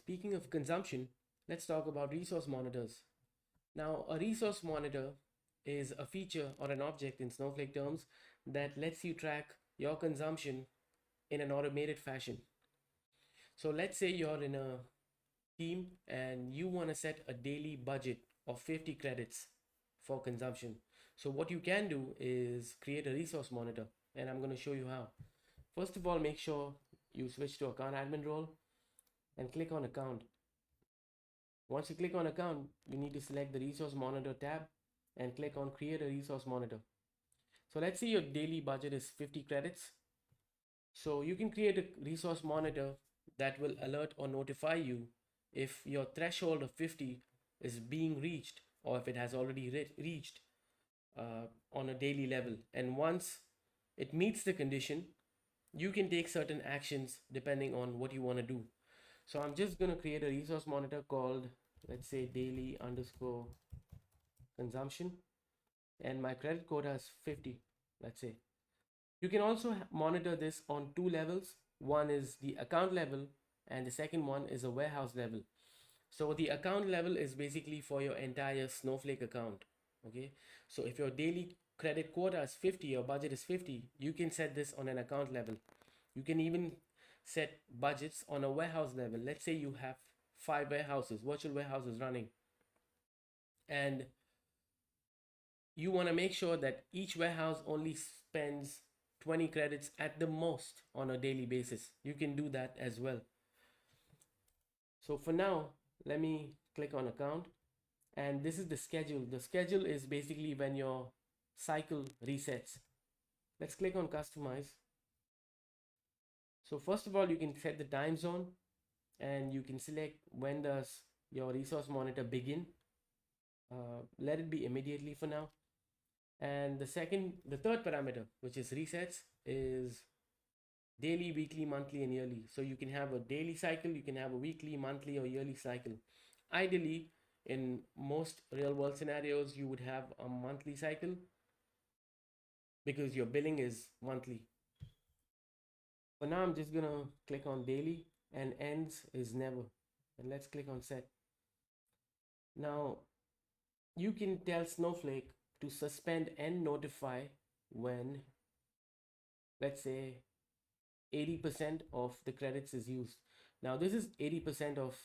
speaking of consumption, let's talk about resource monitors. Now, a resource monitor is a feature or an object in Snowflake terms that lets you track your consumption in an automated fashion. So let's say you're in a team and you want to set a daily budget of 50 credits for consumption. So what you can do is create a resource monitor, and I'm going to show you how. First of all, make sure you switch to account admin role and click on account. Once you click on account, you need to select the resource monitor tab and click on create a resource monitor. So let's say your daily budget is 50 credits. So you can create a resource monitor that will alert or notify you if your threshold of 50 is being reached or if it has already reached on a daily level. And once it meets the condition, you can take certain actions depending on what you want to do. So I'm just going to create a resource monitor called, let's say, daily underscore consumption, and my credit quota is 50, let's say. You can also monitor this on two levels. One is the account level and the second one is a warehouse level. So the account level is basically for your entire Snowflake account. Okay, so if your daily credit quota is 50, your budget is 50, you can set this on an account level. You can even set budgets on a warehouse level. Let's say you have 5 warehouses, virtual warehouses running, and you want to make sure that each warehouse only spends 20 credits at the most on a daily basis. You can do that as well. So for now, let me click on account, and this is the schedule. The schedule is basically when your cycle resets. Let's click on customize. So first of all, you can set the time zone and you can select when does your resource monitor begin. Let it be immediately for now. And the third parameter, which is resets, is daily, weekly, monthly, and yearly. So you can have a daily cycle, you can have a weekly, monthly, or yearly cycle. Ideally, in most real world scenarios, you would have a monthly cycle because your billing is monthly. For now, I'm just gonna click on daily, and ends is never. And let's click on set. Now, you can tell Snowflake to suspend and notify when, let's say, 80% of the credits is used. Now this is 80% of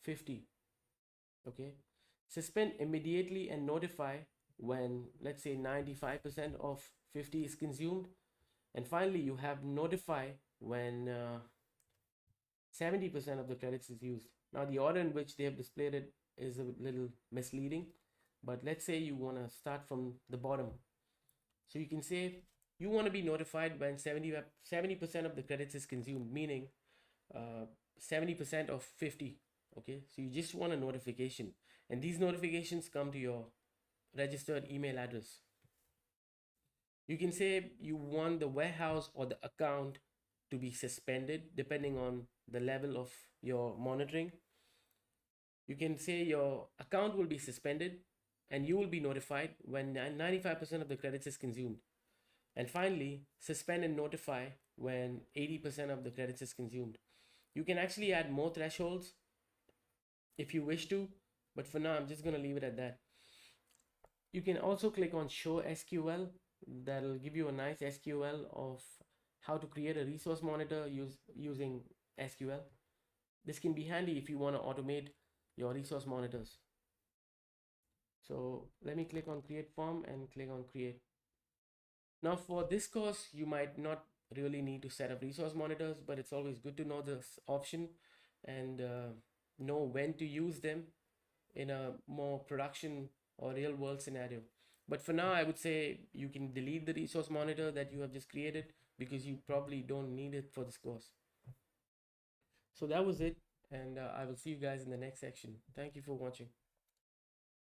50. Okay, suspend immediately and notify when, let's say, 95% of 50 is consumed. And finally, you have notify when 70% of the credits is used. Now the order in which they have displayed it is a little misleading, but let's say you want to start from the bottom. So you can say you want to be notified when 70% of the credits is consumed, meaning 70% of 50. Okay, so you just want a notification, and these notifications come to your registered email address. You can say you want the warehouse or the account to be suspended depending on the level of your monitoring. You can say your account will be suspended and you will be notified when 95% of the credits is consumed. And finally, suspend and notify when 80% of the credits is consumed. You can actually add more thresholds if you wish to, but for now, I'm just going to leave it at that. You can also click on show SQL. That'll give you a nice SQL of how to create a resource monitor using SQL. This can be handy if you want to automate your resource monitors. So let me click on create form and click on create. Now for this course, you might not really need to set up resource monitors, but it's always good to know this option and know when to use them in a more production or real world scenario. But for now, I would say you can delete the resource monitor that you have just created because you probably don't need it for this course. So that was it, and I will see you guys in the next section. Thank you for watching.